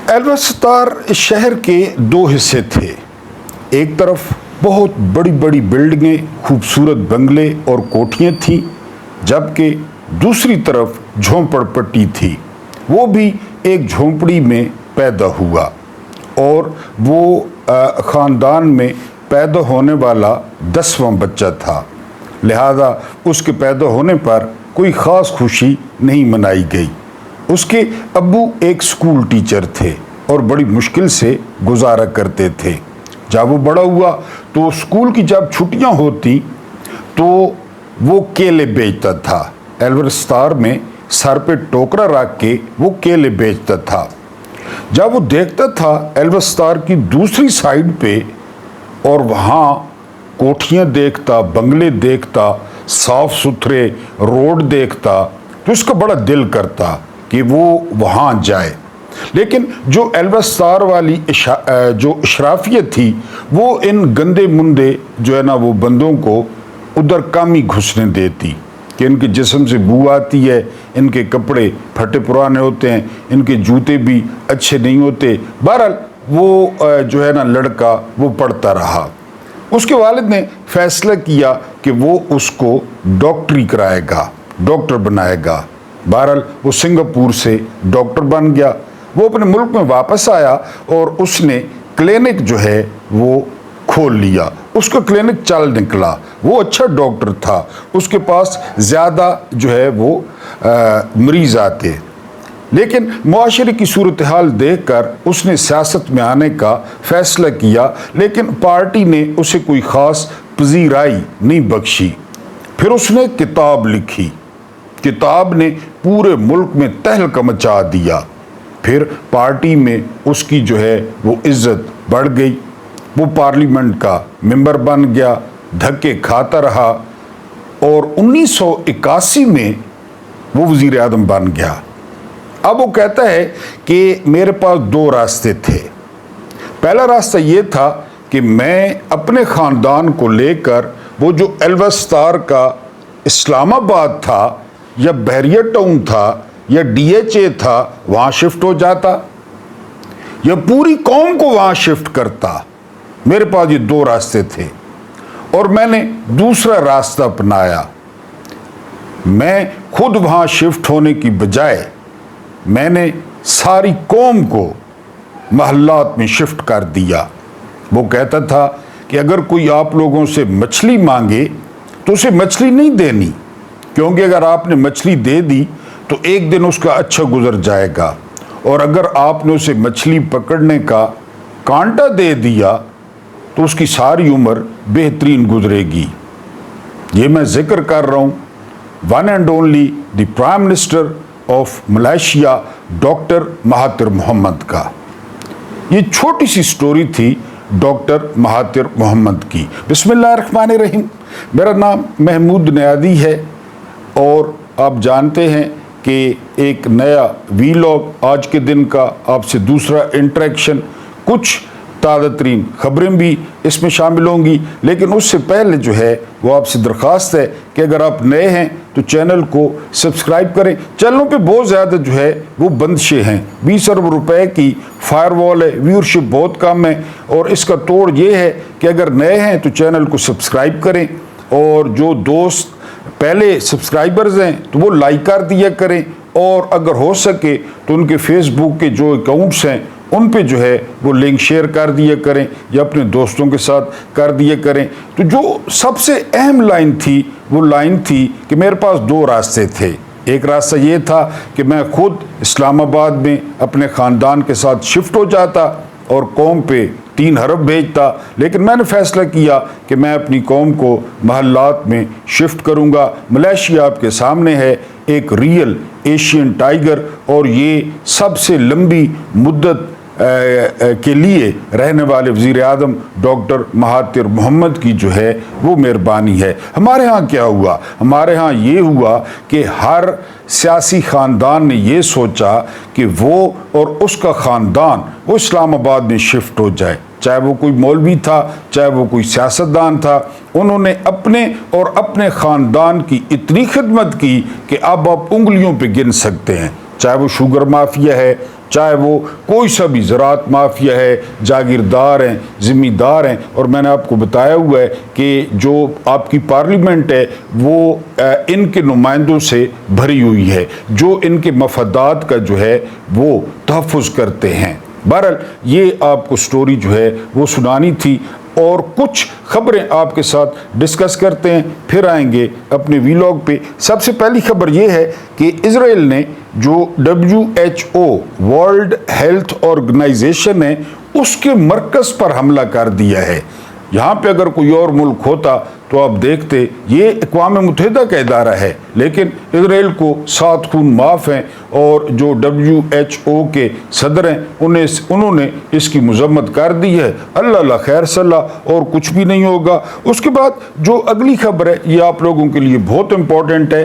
ایلبستار اس شہر کے دو حصے تھے۔ ایک طرف بہت بڑی بڑی بلڈنگیں، خوبصورت بنگلے اور کوٹھیاں تھیں، جبکہ دوسری طرف جھونپڑ پٹی تھی۔ وہ بھی ایک جھونپڑی میں پیدا ہوا اور وہ خاندان میں پیدا ہونے والا 10واں بچہ تھا، لہذا اس کے پیدا ہونے پر کوئی خاص خوشی نہیں منائی گئی۔ اس کے ابو ایک سکول ٹیچر تھے اور بڑی مشکل سے گزارا کرتے تھے۔ جب وہ بڑا ہوا تو سکول کی جب چھٹیاں ہوتی تو وہ کیلے بیچتا تھا۔ ایلبستار میں سر پہ ٹوکرا رکھ کے وہ کیلے بیچتا تھا۔ جب وہ دیکھتا تھا ایلبستار کی دوسری سائڈ پہ اور وہاں کوٹھیاں دیکھتا، بنگلے دیکھتا، صاف ستھرے روڈ دیکھتا تو اس کا بڑا دل کرتا کہ وہ وہاں جائے۔ لیکن جو ایلبستار والی جو اشرافیت تھی وہ ان گندے مندے جو ہے نا وہ بندوں کو ادھر کم ہی گھسنے دیتی کہ ان کے جسم سے بو آتی ہے، ان کے کپڑے پھٹے پرانے ہوتے ہیں، ان کے جوتے بھی اچھے نہیں ہوتے۔ بہرحال وہ جو ہے نا لڑکا وہ پڑھتا رہا۔ اس کے والد نے فیصلہ کیا کہ وہ اس کو ڈاکٹری کرائے گا، ڈاکٹر بنائے گا۔ بہرحال وہ سنگاپور سے ڈاکٹر بن گیا۔ وہ اپنے ملک میں واپس آیا اور اس نے کلینک جو ہے وہ کھول لیا۔ اس کا کلینک چل نکلا۔ وہ اچھا ڈاکٹر تھا، اس کے پاس زیادہ جو ہے وہ مریض آتے، لیکن معاشرے کی صورتحال دیکھ کر اس نے سیاست میں آنے کا فیصلہ کیا، لیکن پارٹی نے اسے کوئی خاص پذیرائی نہیں بخشی۔ پھر اس نے کتاب لکھی۔ کتاب نے پورے ملک میں تہلکہ مچا دیا۔ پھر پارٹی میں اس کی جو ہے وہ عزت بڑھ گئی۔ وہ پارلیمنٹ کا ممبر بن گیا، دھکے کھاتا رہا اور 1981 میں وہ وزیر اعظم بن گیا۔ اب وہ کہتا ہے کہ میرے پاس دو راستے تھے۔ پہلا راستہ یہ تھا کہ میں اپنے خاندان کو لے کر وہ جو ایلبستار کا اسلام آباد تھا یا بحریہ ٹاؤن تھا یا DHA تھا وہاں شفٹ ہو جاتا یا پوری قوم کو وہاں شفٹ کرتا۔ میرے پاس یہ دو راستے تھے اور میں نے دوسرا راستہ اپنایا۔ میں خود وہاں شفٹ ہونے کی بجائے میں نے ساری قوم کو محلات میں شفٹ کر دیا۔ وہ کہتا تھا کہ اگر کوئی آپ لوگوں سے مچھلی مانگے تو اسے مچھلی نہیں دینی، کیونکہ اگر آپ نے مچھلی دے دی تو ایک دن اس کا اچھا گزر جائے گا، اور اگر آپ نے اسے مچھلی پکڑنے کا کانٹا دے دیا تو اس کی ساری عمر بہترین گزرے گی۔ یہ میں ذکر کر رہا ہوں one and only the prime minister of Malaysia doctor Mahathir Mohamad کا۔ یہ چھوٹی سی سٹوری تھی ڈاکٹر مہاتیر محمد کی۔ بسم اللہ الرحمن الرحیم۔ میرا نام محمود نیادی ہے اور آپ جانتے ہیں کہ ایک نیا ویلاگ آج کے دن کا آپ سے دوسرا انٹریکشن، کچھ تازہ ترین خبریں بھی اس میں شامل ہوں گی، لیکن اس سے پہلے جو ہے وہ آپ سے درخواست ہے کہ اگر آپ نئے ہیں تو چینل کو سبسکرائب کریں۔ چینلوں پہ بہت زیادہ جو ہے وہ بندشیں ہیں، 20 ارب روپے کی فائر وال ہے، ویورشپ بہت کم ہے، اور اس کا توڑ یہ ہے کہ اگر نئے ہیں تو چینل کو سبسکرائب کریں، اور جو دوست پہلے سبسکرائبرز ہیں تو وہ لائک کر دیا کریں، اور اگر ہو سکے تو ان کے فیس بک کے جو اکاؤنٹس ہیں ان پہ جو ہے وہ لنک شیئر کر دیا کریں یا اپنے دوستوں کے ساتھ کر دیا کریں۔ تو جو سب سے اہم لائن تھی وہ لائن تھی کہ میرے پاس دو راستے تھے۔ ایک راستہ یہ تھا کہ میں خود اسلام آباد میں اپنے خاندان کے ساتھ شفٹ ہو جاتا اور قوم پہ 3 ارب بھیجتا، لیکن میں نے فیصلہ کیا کہ میں اپنی قوم کو محلات میں شفٹ کروں گا۔ ملیشیا آپ کے سامنے ہے، ایک ریئل ایشین ٹائیگر، اور یہ سب سے لمبی مدت کے لیے رہنے والے وزیر اعظم ڈاکٹر مہاتیر محمد کی جو ہے وہ مہربانی ہے۔ ہمارے ہاں کیا ہوا؟ ہمارے ہاں یہ ہوا کہ ہر سیاسی خاندان نے یہ سوچا کہ وہ اور اس کا خاندان وہ اسلام آباد میں شفٹ ہو جائے، چاہے وہ کوئی مولوی تھا، چاہے وہ کوئی سیاستدان تھا۔ انہوں نے اپنے اور اپنے خاندان کی اتنی خدمت کی کہ اب آپ انگلیوں پہ گن سکتے ہیں، چاہے وہ شوگر مافیا ہے، چاہے وہ کوئی سا بھی زراعت مافیا ہے، جاگیردار ہیں، ذمہ دار ہیں، اور میں نے آپ کو بتایا ہوا ہے کہ جو آپ کی پارلیمنٹ ہے وہ ان کے نمائندوں سے بھری ہوئی ہے جو ان کے مفادات کا جو ہے وہ تحفظ کرتے ہیں۔ بہرحال یہ آپ کو سٹوری جو ہے وہ سنانی تھی، اور کچھ خبریں آپ کے ساتھ ڈسکس کرتے ہیں، پھر آئیں گے اپنے ویلاگ پہ۔ سب سے پہلی خبر یہ ہے کہ اسرائیل نے جو WHO ورلڈ ہیلتھ آرگنائزیشن ہے اس کے مرکز پر حملہ کر دیا ہے۔ یہاں پہ اگر کوئی اور ملک ہوتا تو آپ دیکھتے یہ اقوام متحدہ کا ادارہ ہے، لیکن اسرائیل کو 7 خون معاف ہیں، اور جو WHO کے صدر ہیں انہوں نے اس کی مذمت کر دی ہے۔ اللہ خیر صلاح، اور کچھ بھی نہیں ہوگا۔ اس کے بعد جو اگلی خبر ہے یہ آپ لوگوں کے لیے بہت امپورٹنٹ ہے۔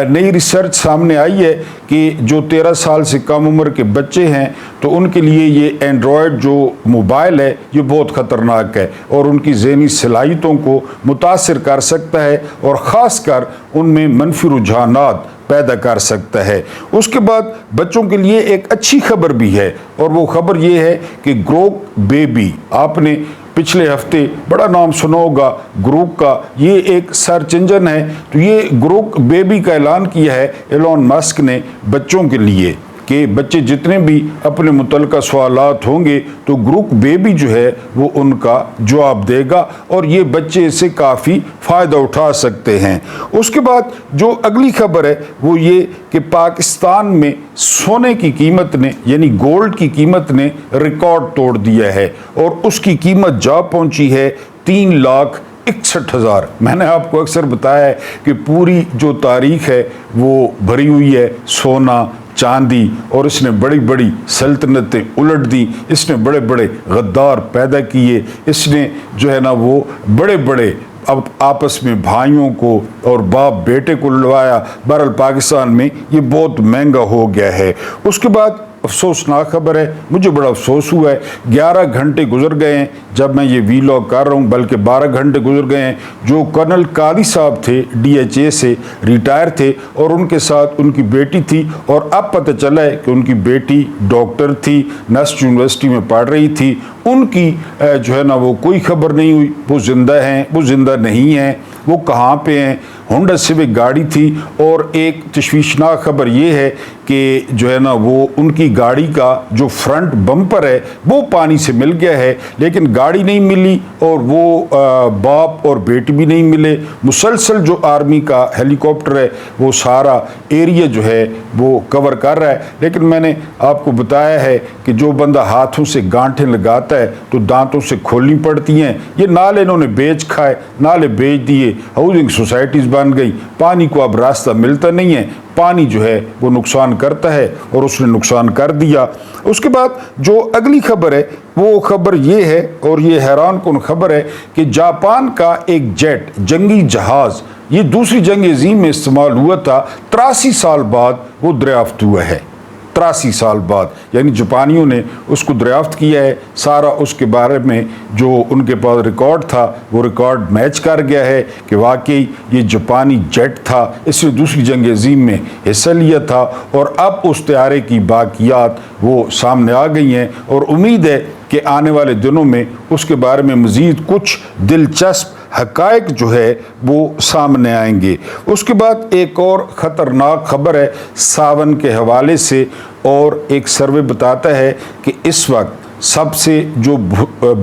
نئی ریسرچ سامنے آئی ہے کہ جو 13 سال سے کم عمر کے بچے ہیں تو ان کے لیے یہ اینڈرائڈ جو موبائل ہے یہ بہت خطرناک ہے، اور ان کی ذہنی صلاحیتوں کو متاثر کر سکتا ہے، اور خاص کر ان میں منفی رجحانات پیدا کر سکتا ہے۔ اس کے بعد بچوں کے لیے ایک اچھی خبر بھی ہے، اور وہ خبر یہ ہے کہ گروک بیبی، آپ نے پچھلے ہفتے بڑا نام سنا ہوگا گروک کا، یہ ایک سرچ انجن ہے، تو یہ گروک بیبی کا اعلان کیا ہے ایلون مسک نے بچوں کے لیے کہ بچے جتنے بھی اپنے متعلقہ سوالات ہوں گے تو گروک بیبی جو ہے وہ ان کا جواب دے گا، اور یہ بچے اس سے کافی فائدہ اٹھا سکتے ہیں۔ اس کے بعد جو اگلی خبر ہے وہ یہ کہ پاکستان میں سونے کی قیمت نے یعنی گولڈ کی قیمت نے ریکارڈ توڑ دیا ہے، اور اس کی قیمت جا پہنچی ہے 3,61,000۔ میں نے آپ کو اکثر بتایا ہے کہ پوری جو تاریخ ہے وہ بھری ہوئی ہے سونا چاندی، اور اس نے بڑی بڑی سلطنتیں الٹ دی، اس نے بڑے بڑے غدار پیدا کیے، اس نے جو ہے نا وہ بڑے بڑے اب آپس میں بھائیوں کو اور باپ بیٹے کو لڑوایا۔ بہرحال پاکستان میں یہ بہت مہنگا ہو گیا ہے۔ اس کے بعد افسوسناک خبر ہے، مجھے بڑا افسوس ہوا ہے، 11 گھنٹے گزر گئے ہیں جب میں یہ ویلاگ کر رہا ہوں، بلکہ 12 گھنٹے گزر گئے ہیں۔ جو کرنل قادری صاحب تھے DHA سے ریٹائر تھے، اور ان کے ساتھ ان کی بیٹی تھی، اور اب پتہ چلا ہے کہ ان کی بیٹی ڈاکٹر تھی، نسٹ یونیورسٹی میں پڑھ رہی تھی، ان کی جو ہے نا وہ کوئی خبر نہیں ہوئی، وہ زندہ ہیں وہ زندہ نہیں ہیں، وہ کہاں پہ ہیں۔ ہونڈا سیوک گاڑی تھی، اور ایک تشویشناک خبر یہ ہے کہ جو ہے نا وہ ان کی گاڑی کا جو فرنٹ بمپر ہے وہ پانی سے مل گیا ہے، لیکن گاڑی نہیں ملی، اور وہ باپ اور بیٹی بھی نہیں ملے۔ مسلسل جو آرمی کا ہیلی کاپٹر ہے وہ سارا ایریا جو ہے وہ کور کر رہا ہے، لیکن میں نے آپ کو بتایا ہے کہ جو بندہ ہاتھوں سے گانٹھیں لگاتا ہے تو دانتوں سے کھولنی پڑتی ہیں۔ یہ نالے انہوں نے بیچ کھائے، نالے بیچ دیے، ہاؤسنگ سوسائٹیز بن گئی، پانی کو اب راستہ ملتا نہیں ہے، پانی جو ہے وہ نقصان کرتا ہے، اور اس نے نقصان کر دیا۔ اس کے بعد جو اگلی خبر ہے وہ خبر یہ ہے، اور یہ حیران کن خبر ہے، کہ جاپان کا ایک جیٹ جنگی جہاز یہ دوسری جنگ عظیم میں استعمال ہوا تھا، 83 سال بعد وہ دریافت ہوا ہے۔ 83 سال بعد، یعنی جاپانیوں نے اس کو دریافت کیا ہے، سارا اس کے بارے میں جو ان کے پاس ریکارڈ تھا وہ ریکارڈ میچ کر گیا ہے کہ واقعی یہ جاپانی جیٹ تھا، اس نے دوسری جنگ عظیم میں حصہ لیا تھا، اور اب اس طیارے کی باقیات وہ سامنے آ گئی ہیں، اور امید ہے کہ آنے والے دنوں میں اس کے بارے میں مزید کچھ دلچسپ حقائق جو ہے وہ سامنے آئیں گے۔ اس کے بعد ایک اور خطرناک خبر ہے ساون کے حوالے سے، اور ایک سروے بتاتا ہے کہ اس وقت سب سے جو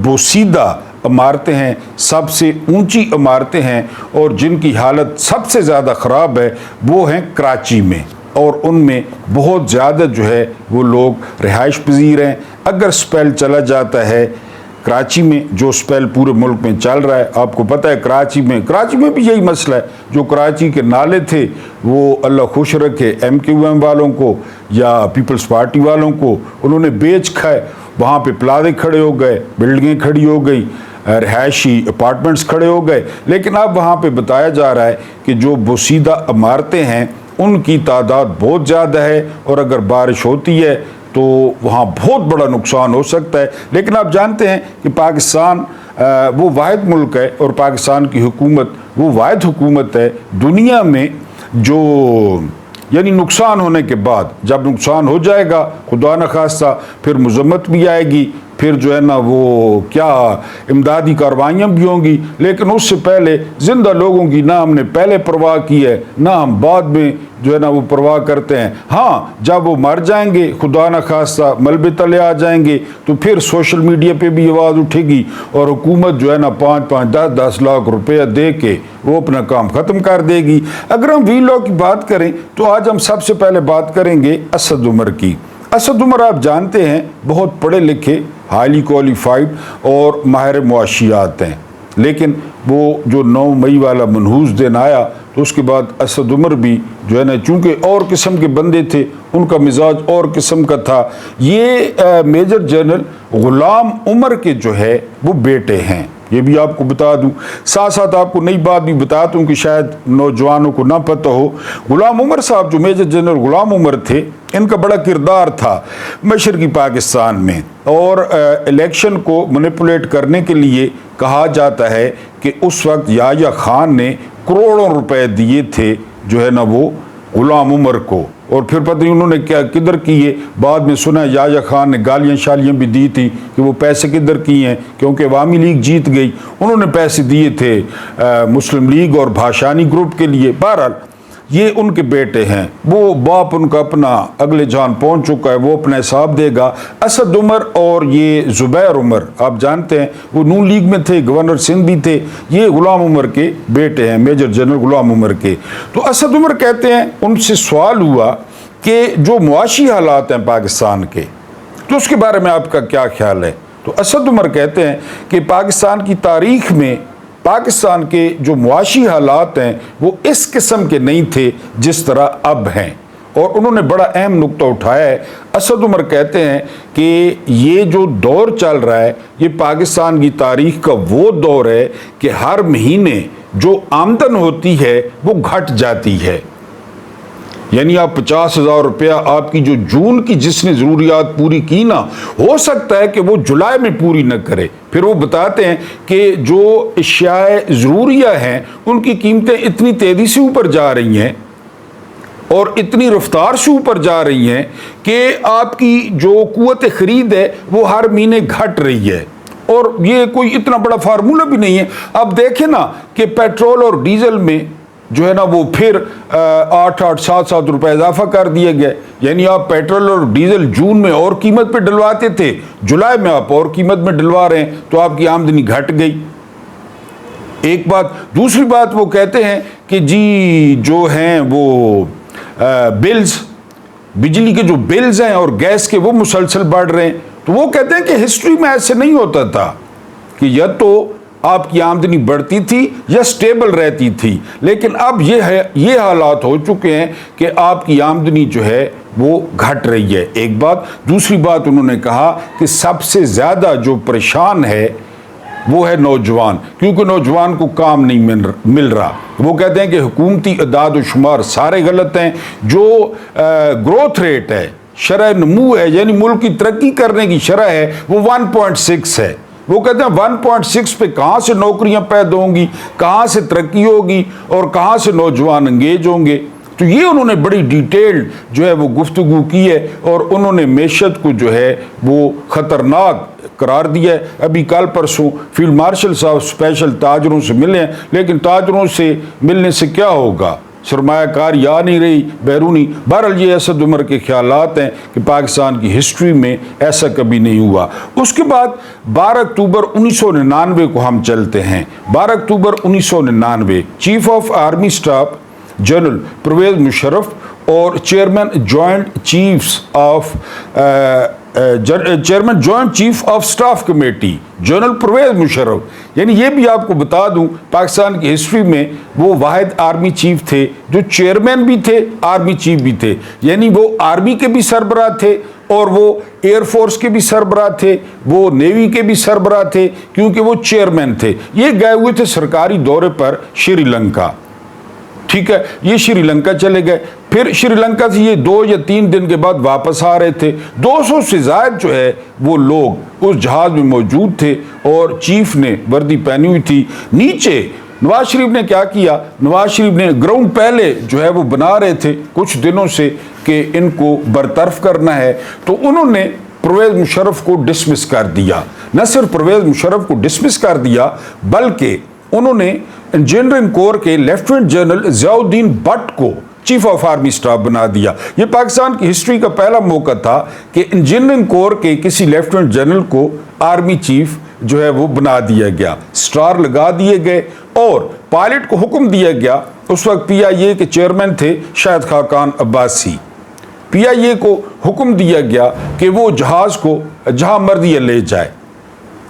بوسیدہ عمارتیں ہیں، سب سے اونچی عمارتیں ہیں، اور جن کی حالت سب سے زیادہ خراب ہے وہ ہیں کراچی میں، اور ان میں بہت زیادہ جو ہے وہ لوگ رہائش پذیر ہیں۔ اگر سپیل چلا جاتا ہے کراچی میں، جو سپیل پورے ملک میں چل رہا ہے، آپ کو پتہ ہے کراچی میں بھی یہی مسئلہ ہے، جو کراچی کے نالے تھے وہ اللہ خوش رکھے MQM والوں کو یا پیپلز پارٹی والوں کو، انہوں نے بیچ کھائے، وہاں پہ پلازے کھڑے ہو گئے، بلڈنگیں کھڑی ہو گئی، رہائشی اپارٹمنٹس کھڑے ہو گئے، لیکن اب وہاں پہ بتایا جا رہا ہے کہ جو بوسیدہ عمارتیں ہیں ان کی تعداد بہت زیادہ ہے، اور اگر بارش ہوتی ہے تو وہاں بہت بڑا نقصان ہو سکتا ہے۔ لیکن آپ جانتے ہیں کہ پاکستان وہ واحد ملک ہے، اور پاکستان کی حکومت وہ واحد حکومت ہے دنیا میں جو یعنی نقصان ہونے کے بعد، جب نقصان ہو جائے گا خدا نخواستہ پھر مذمت بھی آئے گی، پھر جو ہے نا وہ کیا امدادی کاروائیاں بھی ہوں گی، لیکن اس سے پہلے زندہ لوگوں کی نہ ہم نے پہلے پرواہ کی ہے نہ ہم بعد میں جو ہے نا وہ پرواہ کرتے ہیں۔ ہاں جب وہ مر جائیں گے خدا نخواستہ ملبے تلے آ جائیں گے تو پھر سوشل میڈیا پہ بھی آواز اٹھے گی اور حکومت جو ہے نا 5-10 لاکھ روپیہ دے کے وہ اپنا کام ختم کر دے گی۔ اگر ہم وی لاء کی بات کریں تو آج ہم سب سے پہلے بات کریں گے اسد عمر کی۔ اسد عمر آپ جانتے ہیں بہت پڑھے لکھے، ہائیلی کوالیفائڈ اور ماہر معاشیات ہیں، لیکن وہ جو 9 مئی والا منحوس دن آیا تو اس کے بعد اسد عمر بھی جو ہے نا چونکہ اور قسم کے بندے تھے، ان کا مزاج اور قسم کا تھا۔ یہ میجر جنرل غلام عمر کے جو ہے وہ بیٹے ہیں، یہ بھی آپ کو بتا دوں۔ ساتھ ساتھ آپ کو نئی بات بھی بتاتا ہوں کہ شاید نوجوانوں کو نہ پتہ ہو، غلام عمر صاحب جو میجر جنرل غلام عمر تھے، ان کا بڑا کردار تھا مشرقی پاکستان میں، اور الیکشن کو مینیپولیٹ کرنے کے لیے کہا جاتا ہے کہ اس وقت یحییٰ خان نے کروڑوں روپے دیے تھے جو ہے نا وہ غلام عمر کو، اور پھر پتہ نہیں انہوں نے کیا کدھر کیے۔ بعد میں سنا یحییٰ خان نے گالیاں شالیاں بھی دی تھی کہ وہ پیسے کدھر کیے ہیں، کیونکہ عوامی لیگ جیت گئی، انہوں نے پیسے دیے تھے مسلم لیگ اور بھاشانی گروپ کے لیے۔ بہرحال یہ ان کے بیٹے ہیں، وہ باپ ان کا اپنا اگلے جان پہنچ چکا ہے، وہ اپنا حساب دے گا۔ اسد عمر اور یہ زبیر عمر آپ جانتے ہیں وہ نون لیگ میں تھے، گورنر سندھ بھی تھے، یہ غلام عمر کے بیٹے ہیں، میجر جنرل غلام عمر کے۔ تو اسد عمر کہتے ہیں، ان سے سوال ہوا کہ جو معاشی حالات ہیں پاکستان کے، تو اس کے بارے میں آپ کا کیا خیال ہے؟ تو اسد عمر کہتے ہیں کہ پاکستان کی تاریخ میں پاکستان کے جو معاشی حالات ہیں وہ اس قسم کے نہیں تھے جس طرح اب ہیں، اور انہوں نے بڑا اہم نقطہ اٹھایا ہے۔ اسد عمر کہتے ہیں کہ یہ جو دور چل رہا ہے یہ پاکستان کی تاریخ کا وہ دور ہے کہ ہر مہینے جو آمدن ہوتی ہے وہ گھٹ جاتی ہے، یعنی آپ 50,000 روپیہ آپ کی جو جون کی جس نے ضروریات پوری کی نا، ہو سکتا ہے کہ وہ جولائی میں پوری نہ کرے۔ پھر وہ بتاتے ہیں کہ جو اشیاء ضروریہ ہیں ان کی قیمتیں اتنی تیزی سے اوپر جا رہی ہیں اور اتنی رفتار سے اوپر جا رہی ہیں کہ آپ کی جو قوت خرید ہے وہ ہر مہینے گھٹ رہی ہے، اور یہ کوئی اتنا بڑا فارمولہ بھی نہیں ہے۔ اب دیکھیں نا کہ پیٹرول اور ڈیزل میں جو ہے نا وہ پھر 8-7 روپے اضافہ کر دیا گیا، یعنی آپ پیٹرول اور ڈیزل جون میں اور قیمت پہ ڈلواتے تھے، جولائی میں آپ اور قیمت میں ڈلوا رہے ہیں، تو آپ کی آمدنی گھٹ گئی۔ ایک بات، دوسری بات وہ کہتے ہیں کہ جی جو ہیں وہ بلز، بجلی کے جو بلز ہیں اور گیس کے وہ مسلسل بڑھ رہے ہیں، تو وہ کہتے ہیں کہ ہسٹری میں ایسے نہیں ہوتا تھا کہ یا تو آپ کی آمدنی بڑھتی تھی یا سٹیبل رہتی تھی، لیکن اب یہ حالات ہو چکے ہیں کہ آپ کی آمدنی جو ہے وہ گھٹ رہی ہے۔ ایک بات، دوسری بات انہوں نے کہا کہ سب سے زیادہ جو پریشان ہے وہ ہے نوجوان، کیونکہ نوجوان کو کام نہیں مل رہا۔ وہ کہتے ہیں کہ حکومتی اعداد و شمار سارے غلط ہیں، جو گروتھ ریٹ ہے، شرح نمو ہے، یعنی ملک کی ترقی کرنے کی شرح ہے، وہ 1.6 ہے۔ وہ کہتے ہیں 1.6 پہ کہاں سے نوکریاں پیدا ہوں گی، کہاں سے ترقی ہوگی اور کہاں سے نوجوان انگیج ہوں گے۔ تو یہ انہوں نے بڑی ڈیٹیلڈ جو ہے وہ گفتگو کی ہے، اور انہوں نے معیشت کو جو ہے وہ خطرناک قرار دیا ہے۔ ابھی کل پرسوں فیلڈ مارشل صاحب اسپیشل تاجروں سے ملے ہیں، لیکن تاجروں سے ملنے سے کیا ہوگا، سرمایہ کاری آ نہیں رہی بیرونی۔ بہرحال یہ اسد عمر کے خیالات ہیں کہ پاکستان کی ہسٹری میں ایسا کبھی نہیں ہوا۔ اس کے بعد 12 اکتوبر 1999 کو ہم چلتے ہیں۔ 12 اکتوبر 1999 chief of army staff general Pervez Musharraf اور chairman joint chief of staff committee general Pervez Musharraf, یعنی یہ بھی آپ کو بتا دوں پاکستان کی ہسٹری میں وہ واحد آرمی چیف تھے جو چیئرمین بھی تھے، آرمی چیف بھی تھے، یعنی وہ آرمی کے بھی سربراہ تھے اور وہ ایئر فورس کے بھی سربراہ تھے، وہ نیوی کے بھی سربراہ تھے، کیونکہ وہ چیئرمین تھے۔ یہ گئے ہوئے تھے سرکاری دورے پر شری لنکا، ٹھیک ہے، یہ شری لنکا چلے گئے، پھر شری لنکا سے یہ 2 یا 3 دن کے بعد واپس آ رہے تھے۔ 200 سے زائد جو ہے وہ لوگ اس جہاز میں موجود تھے، اور چیف نے وردی پہنی ہوئی تھی، نیچے نواز شریف نے کیا کیا؟ نواز شریف نے گراؤنڈ پہلے جو ہے وہ بنا رہے تھے کچھ دنوں سے کہ ان کو برطرف کرنا ہے، تو انہوں نے پرویز مشرف کو ڈسمس کر دیا۔ نہ صرف پرویز مشرف کو ڈسمس کر دیا بلکہ انہوں نے انجینئرنگ کور کے lieutenant general Zia Uddin but کو چیف آف آرمی سٹاف بنا دیا۔ یہ پاکستان کی ہسٹری کا پہلا موقع تھا کہ انجینئرنگ کور کے کسی لیفٹیننٹ جنرل کو آرمی چیف جو ہے وہ بنا دیا گیا، سٹار لگا دیے گئے، اور پائلٹ کو حکم دیا گیا، اس وقت پی آئی اے کے چیئرمین تھے شاہد خاقان عباسی، پی آئی اے کو حکم دیا گیا کہ وہ جہاز کو جہاں مرضی لے جائے۔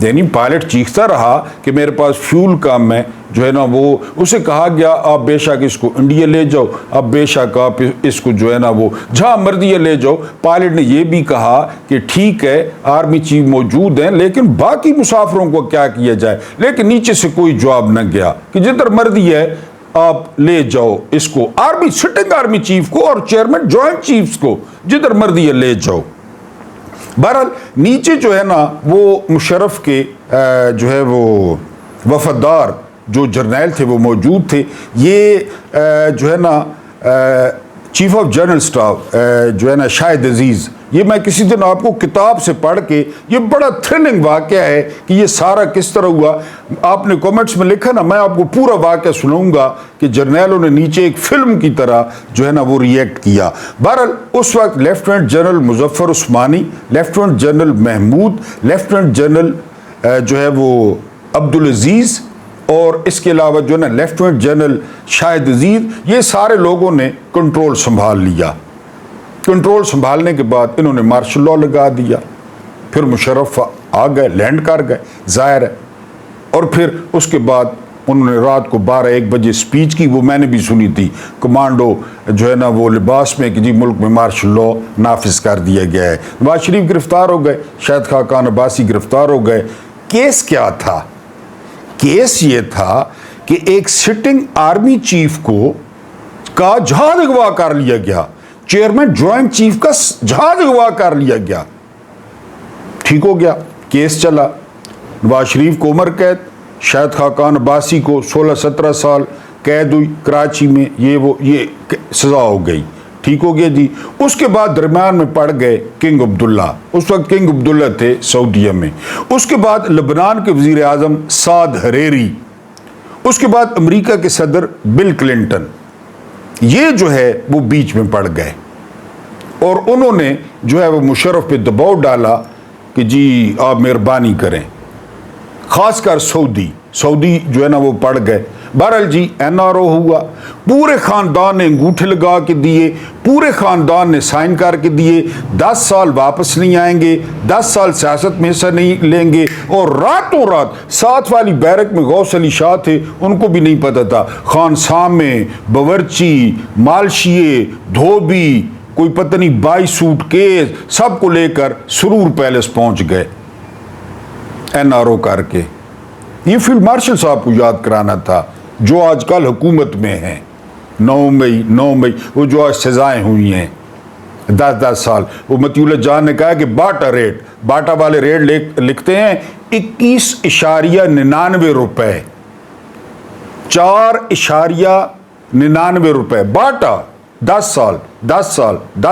یعنی پائلٹ چیختا رہا کہ میرے پاس فیول کم ہے، جو ہے نا وہ اسے کہا گیا آپ بے شک اس کو انڈیا لے جاؤ، اب بے شک آپ اس کو جو ہے نا وہ جہاں مرضی لے جاؤ۔ پائلٹ نے یہ بھی کہا کہ ٹھیک ہے آرمی چیف موجود ہیں لیکن باقی مسافروں کو کیا کیا جائے، لیکن نیچے سے کوئی جواب نہ گیا کہ جدھر مرضی ہے آپ لے جاؤ اس کو، آرمی سٹنگ آرمی چیف کو اور چیئرمین جوائنٹ چیفز کو جدھر مرضی لے جاؤ۔ بہرحال نیچے جو ہے نا وہ مشرف کے جو ہے وہ وفادار جو جرنیل تھے وہ موجود تھے۔ یہ جو ہے نا چیف آف جنرل سٹاف جو ہے نا شاہد عزیز، یہ میں کسی دن آپ کو کتاب سے پڑھ کے، یہ بڑا تھرلنگ واقعہ ہے کہ یہ سارا کس طرح ہوا۔ آپ نے کومنٹس میں لکھا نا، میں آپ کو پورا واقعہ سناؤں گا کہ جرنیلوں نے نیچے ایک فلم کی طرح جو ہے نا وہ ریئیکٹ کیا۔ بہرحال اس وقت lieutenant general Muzaffar Usmani, lieutenant general Mahmood, lieutenant general جو ہے وہ عبدالعزیز، اور اس کے علاوہ جو ہے نا لیفٹیننٹ جنرل شاہد عزیز، یہ سارے لوگوں نے کنٹرول سنبھال لیا۔ کنٹرول سنبھالنے کے بعد انہوں نے مارشل لاء لگا دیا، پھر مشرف آ گئے، لینڈ کر گئے، ظاہر ہے، اور پھر اس کے بعد انہوں نے رات کو 12-1 بجے سپیچ کی، وہ میں نے بھی سنی تھی، کمانڈو جو ہے نا وہ لباس میں کہ جی ملک میں مارشل لاء نافذ کر دیا گیا ہے۔ نواز شریف گرفتار ہو گئے، شاہد خاقان عباسی گرفتار ہو گئے۔ کیس کیا تھا؟ کیس یہ تھا کہ ایک سٹنگ آرمی چیف کا جہاز اغوا کر لیا گیا، چیئرمین جوائنٹ چیف کا جہاز اغوا کر لیا گیا۔ ٹھیک ہو گیا، کیس چلا، نواز شریف کو عمر قید، شاہد خاقان عباسی کو 16-17 سال قید ہوئی کراچی میں، یہ سزا ہو گئی۔ ٹھیک ہو گیا جی۔ اس کے بعد درمیان میں پڑ گئے کنگ عبداللہ، اس وقت کنگ عبداللہ تھے سعودیہ میں۔ اس کے بعد لبنان کے وزیر اعظم سعد حریری، اس کے بعد امریکہ کے صدر بل کلنٹن، یہ جو ہے وہ بیچ میں پڑ گئے، اور انہوں نے جو ہے وہ مشرف پہ دباؤ ڈالا کہ جی آپ مہربانی کریں، خاص کر سعودی جو ہے نا وہ پڑ گئے۔ بہرحال جی این آر او ہوا، پورے خاندان نے انگوٹھے لگا کے دیے، پورے خاندان نے سائن کر کے دیے، 10 سال واپس نہیں آئیں گے، 10 سال سیاست میں حصہ نہیں لیں گے، اور راتوں رات ساتھ والی بیرک میں غوث علی شاہ تھے، ان کو بھی نہیں پتا تھا، خان سامے، باورچی، مالشیے، دھوبی، کوئی پتہ نہیں 22 سوٹ کیس، سب کو لے کر سرور پیلس پہنچ گئے این آر او کر کے۔ یہ فیلڈ مارشل صاحب کو یاد کرانا تھا جو آج کل حکومت میں ہیں، 9 مئی وہ جو آج سزائیں ہوئی ہیں 10 سال۔ وہ مطیع اللہ جان نے کہا کہ باٹا والے ریٹ لکھتے ہیں 21.99 روپے، 4.99 روپے باٹا، 10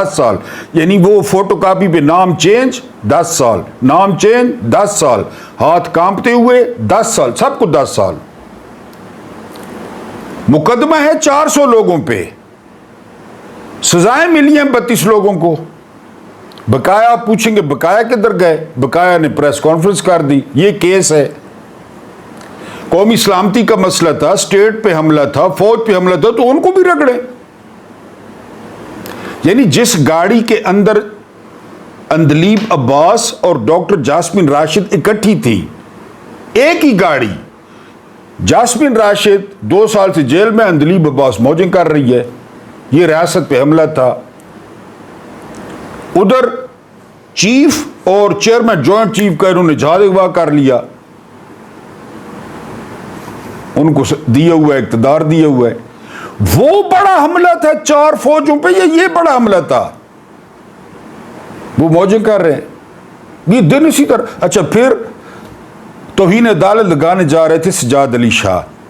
سال، یعنی وہ فوٹو کاپی پہ نام چینج 10 سال، نام چینج 10 سال، ہاتھ کانپتے ہوئے 10 سال، سب کو 10 سال۔ مقدمہ ہے 400 لوگوں پہ، سزائیں ملی ہیں 32 لوگوں کو۔ بقایا آپ پوچھیں گے بقایا کدھر گئے؟ بقایا نے پریس کانفرنس کر دی، یہ کیس ہے، قومی سلامتی کا مسئلہ تھا، اسٹیٹ پہ حملہ تھا، فوج پہ حملہ تھا، تو ان کو بھی رگڑے۔ یعنی جس گاڑی کے اندر اندلیب عباس اور ڈاکٹر جاسمین راشد اکٹھی تھی، ایک ہی گاڑی، جاسمین راشد 2 سال سے جیل میں، اندلیب عباس موجیں کر رہی ہے، یہ ریاست پہ حملہ تھا۔ ادھر چیف اور چیئرمین جوائنٹ چیف کا انہوں نے جہاز اغوا کر لیا، ان کو دیا ہوا ہے، اقتدار دیا ہوا ہے۔ وہ بڑا حملہ تھا 4 فوجوں پہ، یہ بڑا حملہ تھا، وہ موجیں کر رہے ہیں، یہ دن اسی طرح۔ اچھا، پھر توہین عدالت لگانے جا رہے تھے سجاد علی شاہ،